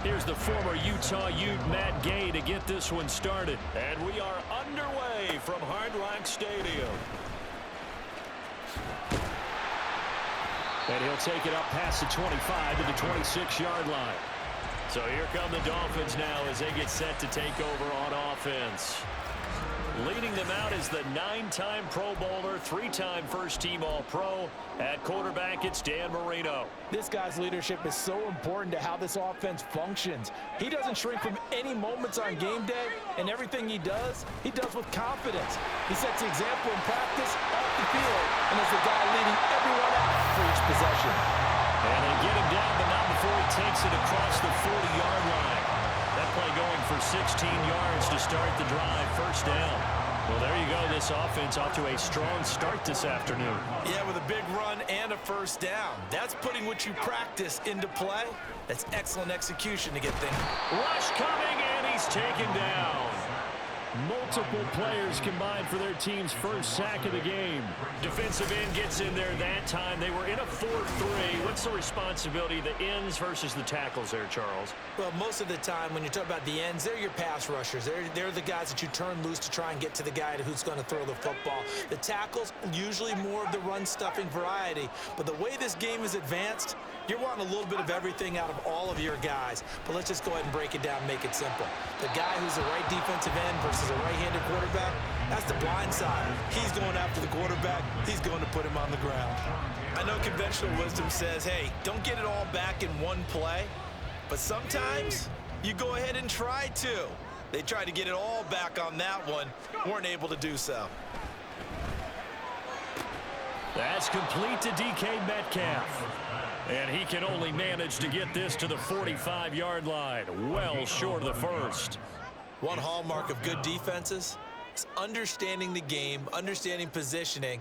Here's the former Utah Ute, Matt Gay, to get this one started. And we are underway from Hard Rock Stadium. And he'll take it up past the 25 to the 26-yard line. So here come the Dolphins now as they get set to take over on offense. Leading them out is the 9-time Pro Bowler, 3-time first-team All-Pro. At quarterback, it's Dan Marino. This guy's leadership is so important to how this offense functions. He doesn't shrink from any moments on game day, and everything he does with confidence. He sets the example in practice, off the field, and is the guy leading everyone out for each possession. And they get him down, but not before he takes it across the 40-yard line. That play going for 16 yards to start the drive, first down. Well, there you go. This offense off to a strong start this afternoon. Yeah, with a big run and a first down. That's putting what you practice into play. That's excellent execution to get things. Rush coming, and he's taken down. Multiple players combined for their team's first sack of the game. Defensive end gets in there that time. They were in a 4-3. What's the responsibility of the ends versus the tackles there, Charles? Well, most of the time when you talk about the ends, they're your pass rushers. They're the guys that you turn loose to try and get to the guy who's going to throw the football. The tackles, usually more of the run-stuffing variety. But the way this game is advanced, you're wanting a little bit of everything out of all of your guys. But let's just go ahead and break it down and make it simple. The guy who's the right defensive end versus a right-handed quarterback, that's the blind side. He's going after the quarterback. He's going to put him on the ground. I know conventional wisdom says, hey, don't get it all back in one play. But sometimes you go ahead and try to. They tried to get it all back on that one. Weren't able to do so. That's complete to DK Metcalf. And he can only manage to get this to the 45-yard line. Well short of the first. One hallmark of good defenses is understanding the game, understanding positioning,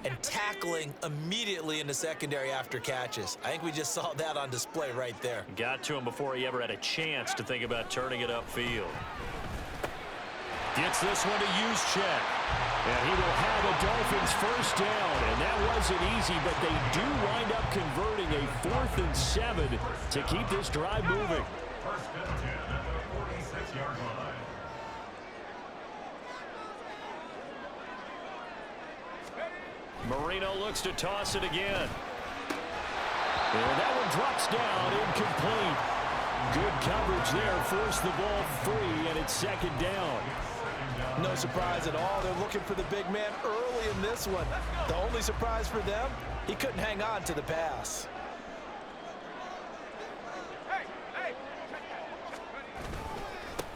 and tackling immediately in the secondary after catches. I think we just saw that on display right there. Got to him before he ever had a chance to think about turning it upfield. Gets this one to Juszczyk. And he will have a Dolphins first down. And that wasn't easy, but they do wind up converting a 4th and 7 to keep this drive moving. Marino looks to toss it again. And that one drops down, incomplete. Good coverage there, forced the ball free, and it's second down. No surprise at all. They're looking for the big man early in this one. The only surprise for them, he couldn't hang on to the pass.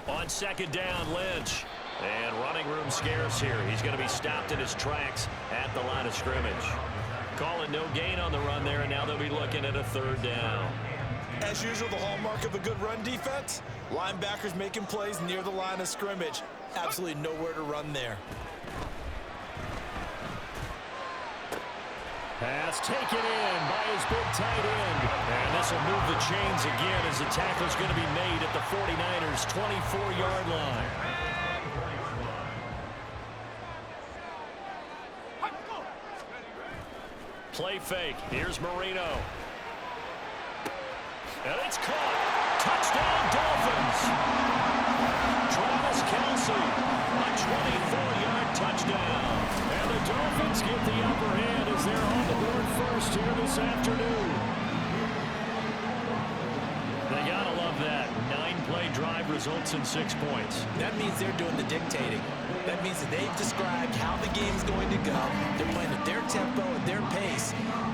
On second down, Lynch. And running room scarce here. He's going to be stopped in his tracks at the line of scrimmage. Calling no gain on the run there, and now they'll be looking at a third down. As usual, the hallmark of a good run defense, linebackers making plays near the line of scrimmage. Absolutely nowhere to run there. Pass taken in by his big tight end. And this will move the chains again as the tackle's going to be made at the 49ers' 24-yard line. Play fake. Here's Marino. And it's caught. Touchdown, Dolphins. Travis Kelce, a 24-yard touchdown. And the Dolphins get the upper hand as they're on the board first here this afternoon. They gotta love that. 9-play drive results in 6 points. That means they're doing the dictating. That means that they've described how the game's going to go. They're playing at their tempo, at their pace.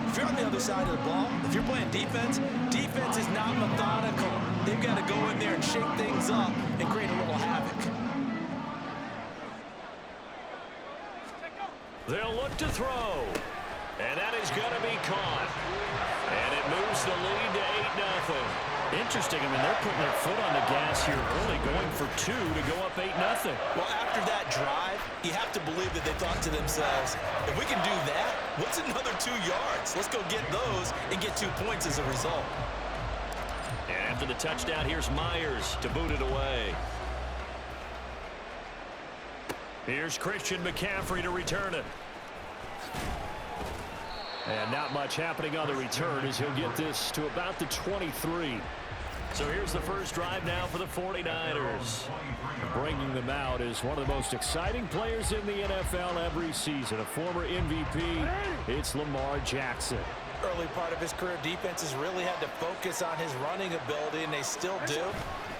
If you're on the other side of the ball, if you're playing defense, defense is not methodical. They've got to go in there and shake things up and create a little havoc. They'll look to throw. And that is going to be caught. And it moves the lead to 8-0. Interesting. I mean, they're putting their foot on the gas here early, going for 2 to go up 8-0. Well, after that drive, you have to believe that they thought to themselves, if we can do that, what's another 2 yards? Let's go get those and get 2 points as a result. And after the touchdown, here's Myers to boot it away. Here's Christian McCaffrey to return it. And not much happening on the return as he'll get this to about the 23. So here's the first drive now for the 49ers. Bringing them out is one of the most exciting players in the NFL every season. A former MVP, it's Lamar Jackson. Early part of his career, defenses really had to focus on his running ability, and they still do.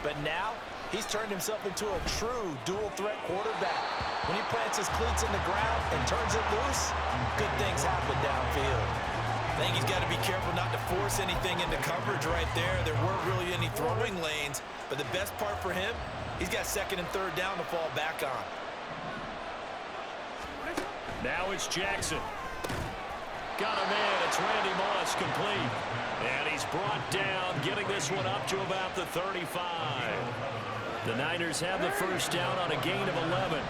But now, he's turned himself into a true dual-threat quarterback. When he plants his cleats in the ground and turns it loose, good things happen downfield. I think he's got to be careful not to force anything into coverage right there. There weren't really any throwing lanes, but the best part for him, he's got second and third down to fall back on. Now it's Jackson. Got a man. It's Randy Moss complete. And he's brought down, getting this one up to about the 35. The Niners have the first down on a gain of 11.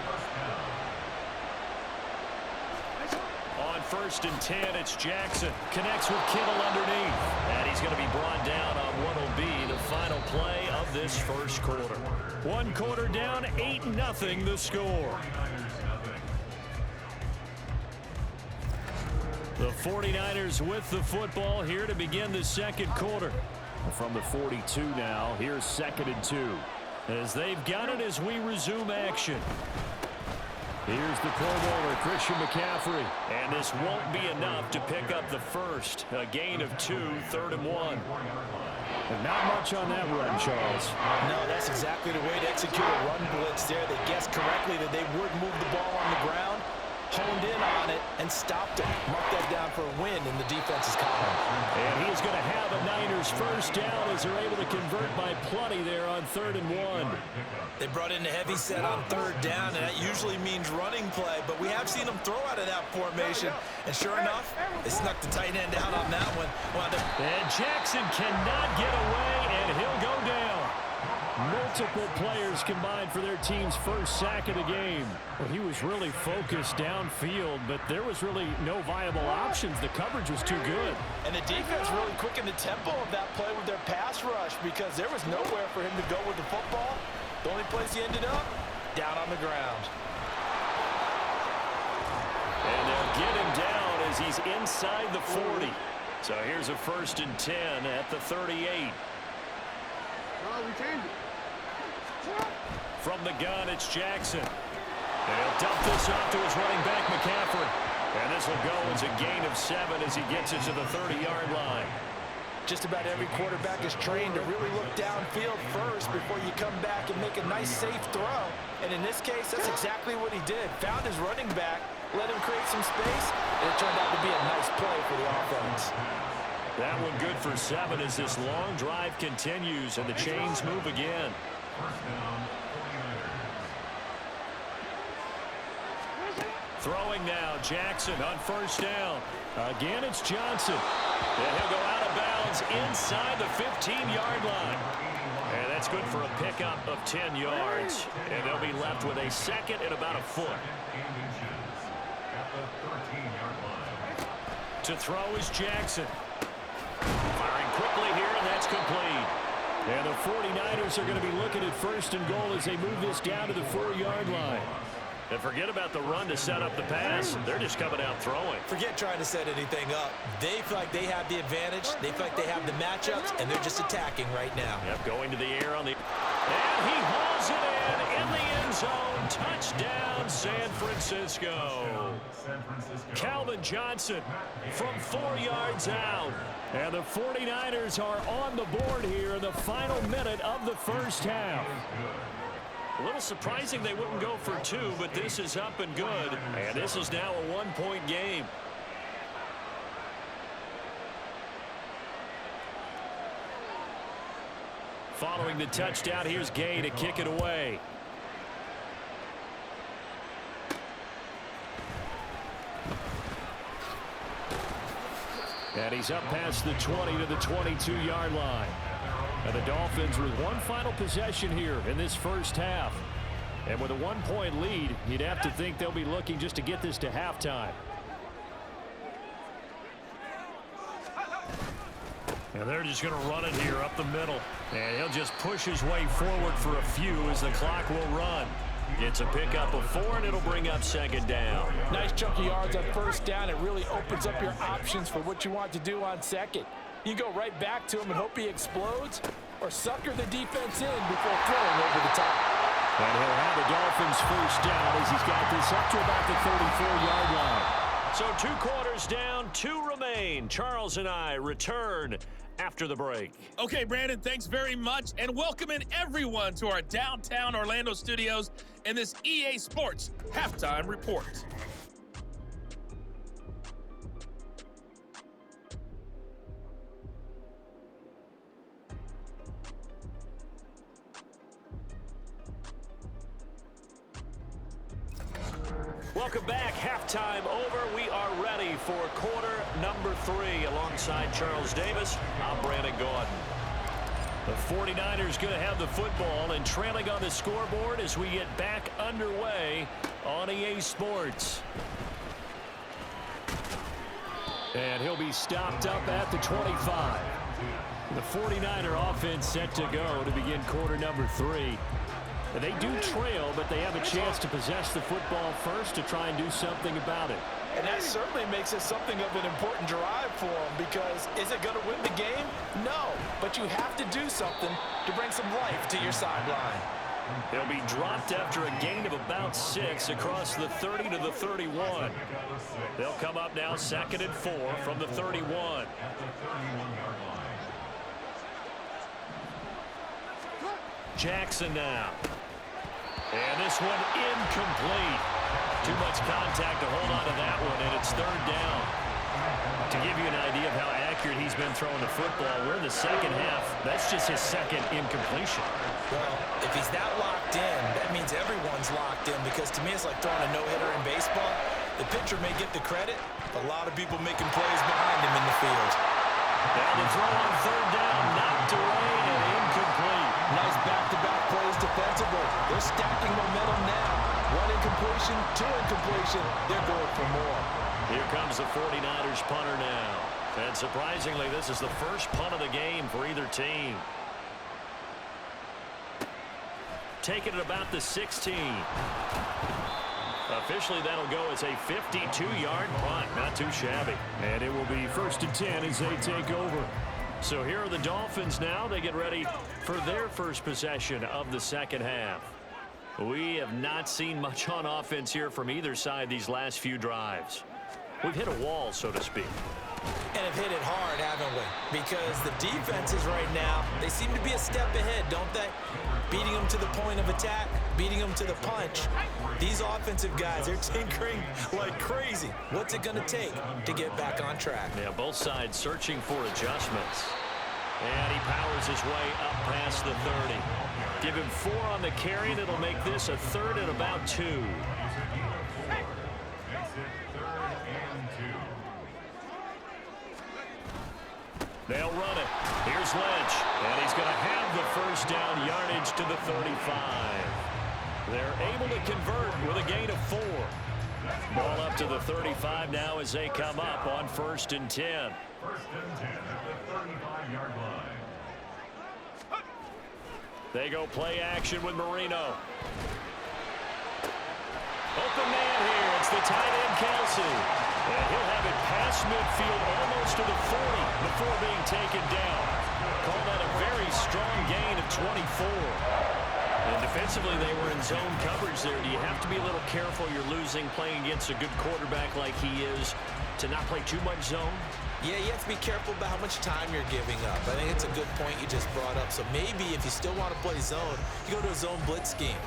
On 1st and 10, it's Jackson. Connects with Kittle underneath. And he's going to be brought down on what will be the final play of this first quarter. 1 quarter down, 8-0 the score. The 49ers with the football here to begin the second quarter. From the 42 now, here's 2nd and 2. As they've got it as we resume action. Here's the Pro Bowler, Christian McCaffrey. And this won't be enough to pick up the first. A gain of 2, 3rd and 1. And not much on that run, Charles. No, that's exactly the way to execute a run blitz there. They guessed correctly that they would move the ball on the ground, honed in on it, and stopped it. Mark that down for a win in the defense's column. And he's going to have a Niners first down as they're able to convert by plenty there on 3rd and 1. They brought in a heavy set on 3rd down, and that usually means running play, but we have seen them throw out of that formation, and sure enough, they snuck the tight end out on that one. And Jackson cannot get away, and he'll go down. Multiple players combined for their team's first sack of the game. Well, he was really focused downfield, but there was really no viable options. The coverage was too good. And the defense really quickened the tempo of that play with their pass rush because there was nowhere for him to go with the football. The only place he ended up, down on the ground. And they'll get him down as he's inside the 40. So here's a 1st and 10 at the 38. From the gun, it's Jackson. And he'll dump this off to his running back, McCaffrey. And this will go as a gain of 7 as he gets it to the 30-yard line. Just about every quarterback is trained to really look downfield first before you come back and make a nice, safe throw. And in this case, that's exactly what he did. Found his running back, let him create some space, and it turned out to be a nice play for the offense. That one good for 7 as this long drive continues and the chains move again. Throwing now, Jackson on 1st down. Again, it's Johnson. And he'll go out of bounds inside the 15-yard line. And that's good for a pickup of 10 yards. And they'll be left with a 2nd and about a foot. To throw is Jackson. Firing quickly here, and that's complete. And the 49ers are going to be looking at 1st and goal as they move this down to the 4-yard line. And forget about the run to set up the pass. They're just coming out throwing. Forget trying to set anything up. They feel like they have the advantage. They feel like they have the matchups, and they're just attacking right now. Yep, going to the air on the... And he hauls it in the end zone. Touchdown, San Francisco. Calvin Johnson from 4 yards out. And the 49ers are on the board here in the final minute of the first half. A little surprising they wouldn't go for 2, but this is up and good. And this is now a 1-point game. Following the touchdown, here's Gay to kick it away. And he's up past the 20 to the 22-yard line. And the Dolphins with one final possession here in this first half. And with a 1-point lead, you'd have to think they'll be looking just to get this to halftime. And they're just going to run it here up the middle. And he'll just push his way forward for a few as the clock will run. It's a pickup of 4, and it'll bring up 2nd down. Nice chunk of yards on 1st down. It really opens up your options for what you want to do on 2nd. You go right back to him and hope he explodes, or sucker the defense in before throwing over the top. And he'll have the Dolphins first down as he's got this up to about the 34-yard line. So 2 quarters down, 2 remain. Charles and I return after the break. Okay, Brandon, thanks very much. And welcome in everyone to our downtown Orlando studios in this EA Sports Halftime Report. Welcome back. Halftime over. We are ready for quarter number 3. Alongside Charles Davis, I'm Brandon Gordon. The 49ers going to have the football and trailing on the scoreboard as we get back underway on EA Sports. And he'll be stopped up at the 25. The 49er offense set to go to begin quarter number 3. They do trail, but they have a chance to possess the football first to try and do something about it. And that certainly makes it something of an important drive for them, because is it going to win the game? No, but you have to do something to bring some life to your sideline. They'll be dropped after a gain of about 6 across the 30 to the 31. They'll come up now 2nd and 4 from the 31. Jackson now. And this one incomplete. Too much contact to hold on to that one, and it's 3rd down. To give you an idea of how accurate he's been throwing the football, we're in the second half. That's just his 2nd incompletion. Well, if he's that locked in, that means everyone's locked in, because to me it's like throwing a no-hitter in baseball. The pitcher may get the credit, but a lot of people making plays behind him in the field. And the throw on 3rd down, knocked away and incomplete. Nice back-to-back plays defensively. They're stacking momentum now. 1 incompletion, 2 incompletion. They're going for more. Here comes the 49ers punter now. And surprisingly, this is the first punt of the game for either team. Taking it about the 16. Officially, that'll go as a 52-yard punt. Not too shabby. And it will be 1st and 10 as they take over. So here are the Dolphins now. They get ready for their first possession of the second half. We have not seen much on offense here from either side these last few drives. We've hit a wall, so to speak. And have hit it hard, haven't we? Because the defenses right now, they seem to be a step ahead, don't they? Beating them to the point of attack, beating them to the punch. These offensive guys, they're tinkering like crazy. What's it going to take to get back on track? Yeah, both sides searching for adjustments. And he powers his way up past the 30. Give him 4 on the carry, and it'll make this a 3rd and about 2. They'll run it. Here's Lynch, and he's going to have the first down yardage to the 35. They're able to convert with a gain of 4. Ball up to the 35 now as they come up on 1st and 10. 1st and 10 at the 35-yard line. They go play action with Marino. Open man here. It's the tight end, Kelsey. And he'll have it past midfield almost to the 40 before being taken down. Call that a very strong gain of 24. And defensively, they were in zone coverage there. Do you have to be a little careful? You're losing playing against a good quarterback like he is to not play too much zone? Yeah, you have to be careful about how much time you're giving up. I think it's a good point you just brought up. So maybe if you still want to play zone, you go to a zone blitz scheme.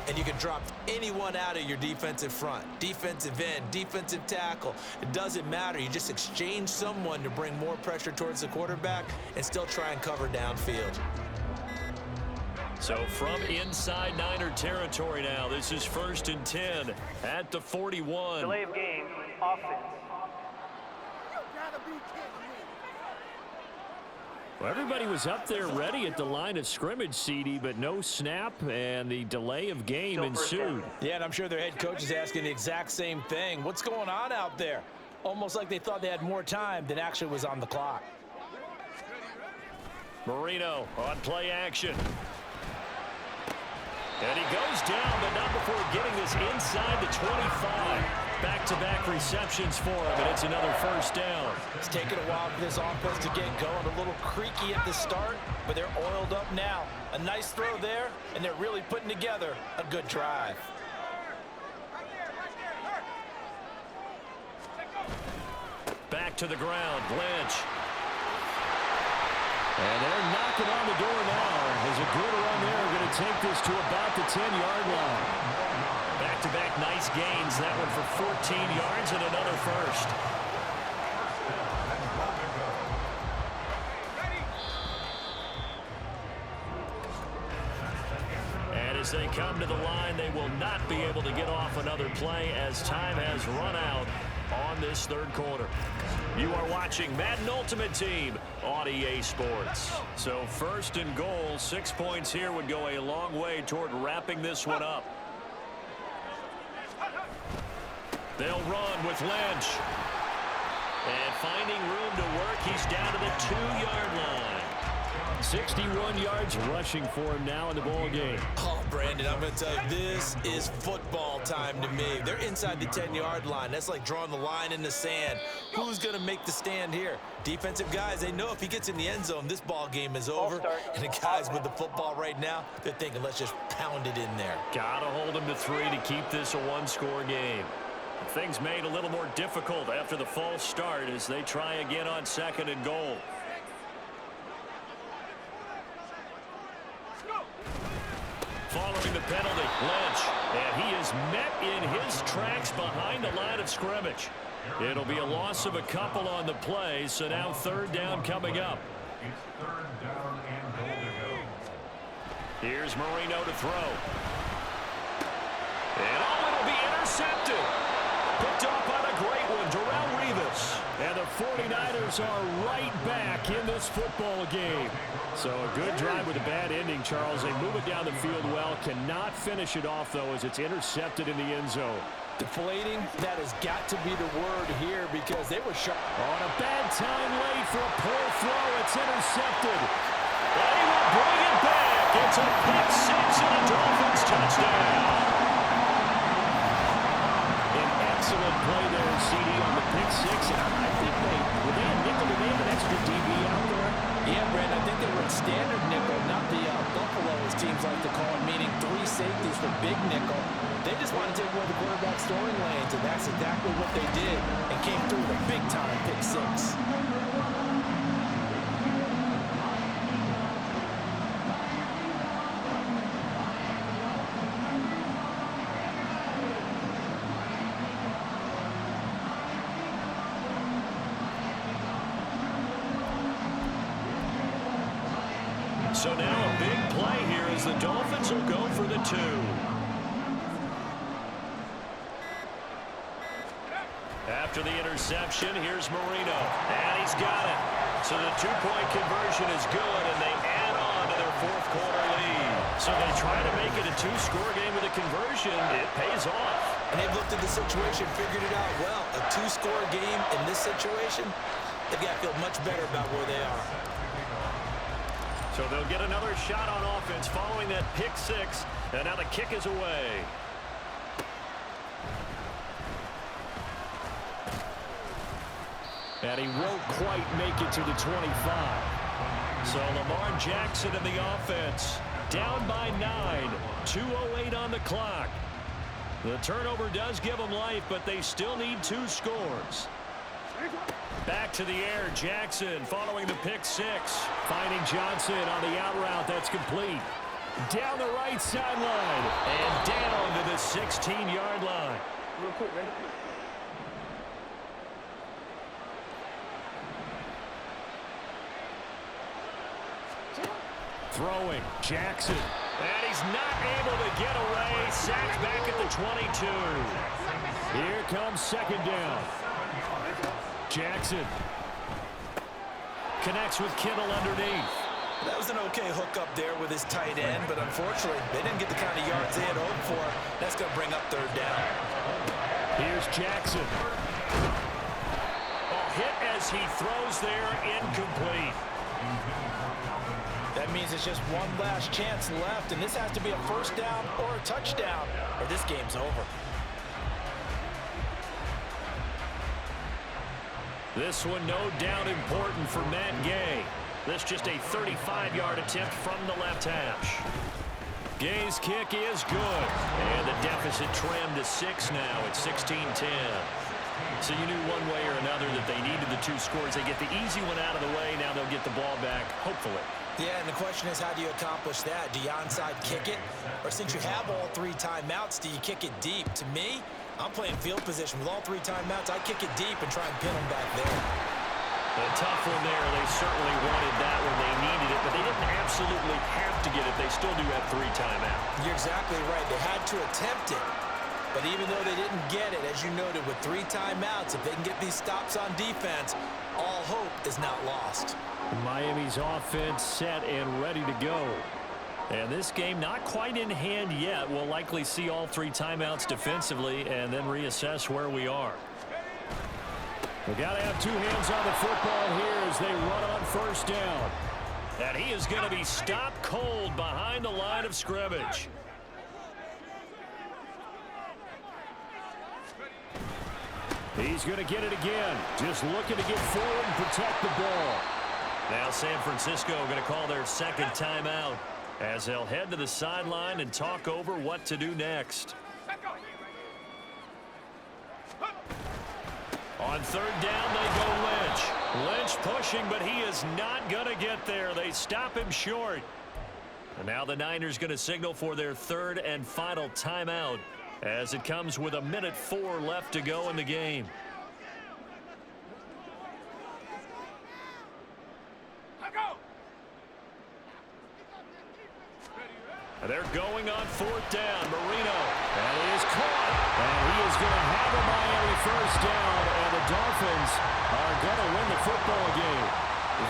And you can drop anyone out of your defensive front. Defensive end, defensive tackle. It doesn't matter. You just exchange someone to bring more pressure towards the quarterback and still try and cover downfield. So from inside Niner territory now, this is 1st and 10 at the 41. Delay of game, offense. Well, everybody was up there ready at the line of scrimmage, CD, but no snap, and the delay of game ensued. Yeah, and I'm sure their head coach is asking the exact same thing. What's going on out there? Almost like they thought they had more time than actually was on the clock. Marino on play action. And he goes down, but not before getting this inside the 25. Back-to-back receptions for him, and it's another first down. It's taken a while for this offense to get going. A little creaky at the start, but they're oiled up now. A nice throw there, and they're really putting together a good drive. Back to the ground, Lynch. And they're knocking on the door now. There's a good run there. Going to take this to about the 10-yard line. Back-to-back nice gains. That one for 14 yards and another first. And as they come to the line, they will not be able to get off another play as time has run out on this third quarter. You are watching Madden Ultimate Team on EA Sports. So first and goal, 6 points here would go a long way toward wrapping this one up. They'll run with Lynch. And finding room to work, he's down to the 2-yard line. 61 yards rushing for him now in the ball game. Oh, Brandon, I'm going to tell you, this is football time to me. They're inside the 10-yard line. That's like drawing the line in the sand. Who's going to make the stand here? Defensive guys, they know if he gets in the end zone, this ball game is over. And the guys with the football right now, they're thinking, let's just pound it in there. Got to hold him to 3 to keep this a one-score game. Things made a little more difficult after the false start as they try again on 2nd and goal. Following the penalty, Lynch, and he is met in his tracks behind the line of scrimmage. It'll be a loss of a couple on the play, so now 3rd down coming up. It's 3rd down and goal to go. Here's Marino to throw. And it'll be intercepted. Picked up on a great one, Darrelle Revis. And the 49ers are right back in this football game. So a good drive with a bad ending, Charles. They move it down the field well. Cannot finish it off, though, as it's intercepted in the end zone. Deflating, that has got to be the word here because they were sharp. On a bad time late for a poor throw. It's intercepted. And he will bring it back. It's a pick 6 and a Dolphins touchdown. Excellent play there, CD, on the pick 6. And I think were they a nickel? Did they have an extra DB out there? Yeah, Brandon, I think they were in standard nickel, not the buffalo, as teams like to call it, meaning 3 safeties for big nickel. They just wanted to take away the quarterback's throwing lanes, and that's exactly what they did and came through with a big-time pick 6. So now a big play here as the Dolphins will go for the 2. After the interception, here's Marino. And he's got it. So the 2-point conversion is good, and they add on to their 4th quarter lead. So they try to make it a 2-score game with a conversion. It pays off. And they've looked at the situation, figured it out well. A 2-score game in this situation, they've got to feel much better about where they are. So they'll get another shot on offense following that pick 6, and now the kick is away. And he won't quite make it to the 25. So Lamar Jackson in the offense, down by 9, 2:08 on the clock. The turnover does give them life, but they still need 2 scores. Back to the air, Jackson following the pick 6. Finding Johnson on the out route, that's complete. Down the right sideline and down to the 16-yard line. Real quick, ready? Throwing, Jackson. And he's not able to get away. Sacked back at the 22. Here comes 2nd down. Jackson connects with Kittle underneath. That was an okay hookup there with his tight end, but unfortunately, they didn't get the kind of yards they had hoped for. That's going to bring up 3rd down. Here's Jackson. A hit as he throws there, incomplete. That means it's just one last chance left, and this has to be a 1st down or a touchdown, or this game's over. This one no doubt important for Matt Gay. This just a 35-yard attempt from the left hash. Gay's kick is good. And the deficit trimmed to 6 now at 16-10. So you knew one way or another that they needed the 2 scores. They get the easy one out of the way. Now they'll get the ball back, hopefully. Yeah, and the question is, how do you accomplish that? Do you onside kick it? Or since you have all 3 timeouts, do you kick it deep? To me, I'm playing field position with all 3 timeouts. I kick it deep and try and pin them back there. A tough one there. They certainly wanted that when they needed it, but they didn't absolutely have to get it. They still do have 3 timeouts. You're exactly right. They had to attempt it. But even though they didn't get it, as you noted, with 3 timeouts, if they can get these stops on defense, all hope is not lost. Miami's offense set and ready to go. And this game not quite in hand yet. We'll likely see all 3 timeouts defensively and then reassess where we are. We got to have 2 hands on the football here as they run on first down. And he is going to be stopped cold behind the line of scrimmage. He's going to get it again. Just looking to get forward and protect the ball. Now San Francisco going to call their second timeout as they'll head to the sideline and talk over what to do next. On third down, they go Lynch. Lynch pushing, but he is not going to get there. They stop him short. And now the Niners going to signal for their third and final timeout as it comes with 1:04 left to go in the game. They're going on fourth down. Marino. And he is caught. And he is going to have a Miami first down. And the Dolphins are going to win the football game.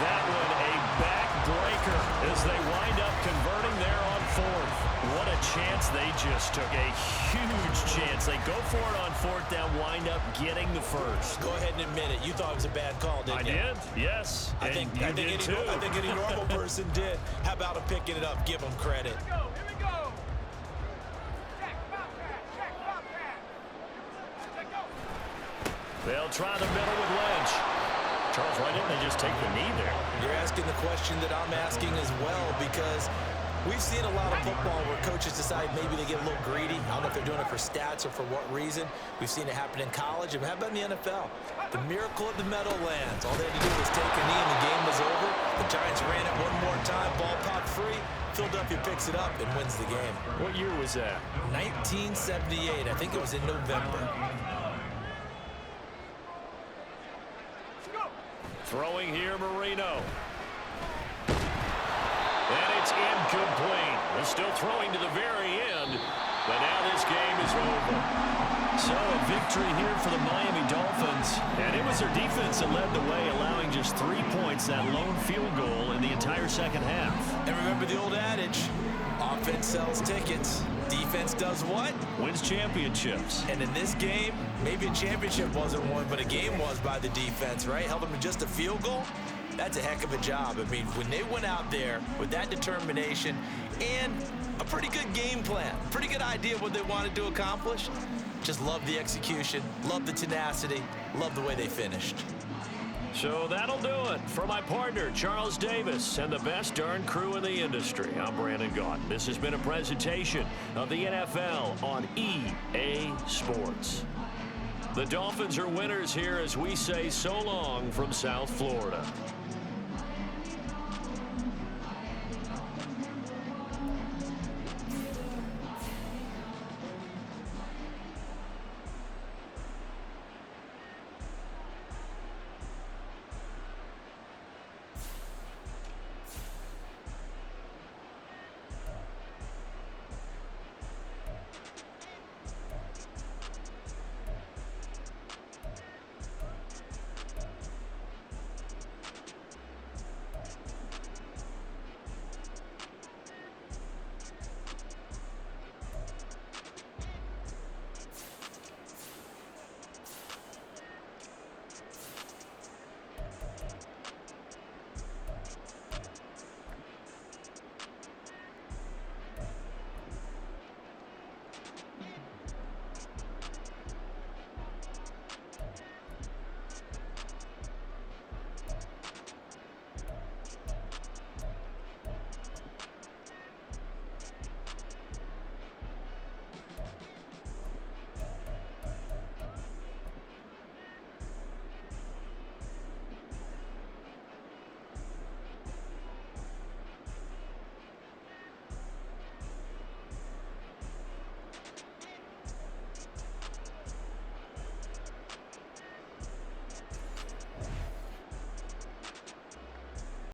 That one a backbreaker as they wind up converting there on fourth. What a chance they just took. A huge chance. They go for it on fourth down, wind up getting the first. Go ahead and admit it. You thought it was a bad call, didn't you? I did, yes. I think any normal person did. How about picking it up? Give them credit. They'll try the middle with Lynch. Charles, why didn't they just take the knee there? You're asking the question that I'm asking as well, because we've seen a lot of football where coaches decide maybe they get a little greedy. I don't know if they're doing it for stats or for what reason. We've seen it happen in college. And how about in the NFL? The miracle of the Meadowlands. All they had to do was take a knee and the game was over. The Giants ran it one more time. Ball popped free. Philadelphia picks it up and wins the game. What year was that? 1978. I think it was in November. Throwing here, Marino. And it's incomplete. They're still throwing to the very end, but now this game is over. So a victory here for the Miami Dolphins, and it was their defense that led the way, allowing just 3 points, that lone field goal in the entire second half. And remember the old adage, offense sells tickets. Defense does what? Wins championships. And in this game, maybe a championship wasn't won, but a game was by the defense, right? Held them to just a field goal. That's a heck of a job. I mean, when they went out there with that determination and a pretty good game plan, pretty good idea what they wanted to accomplish, just love the execution, love the tenacity, love the way they finished. So that'll do it. For my partner, Charles Davis, and the best darn crew in the industry, I'm Brandon Gaunt. This has been a presentation of the NFL on EA Sports. The Dolphins are winners here as we say so long from South Florida.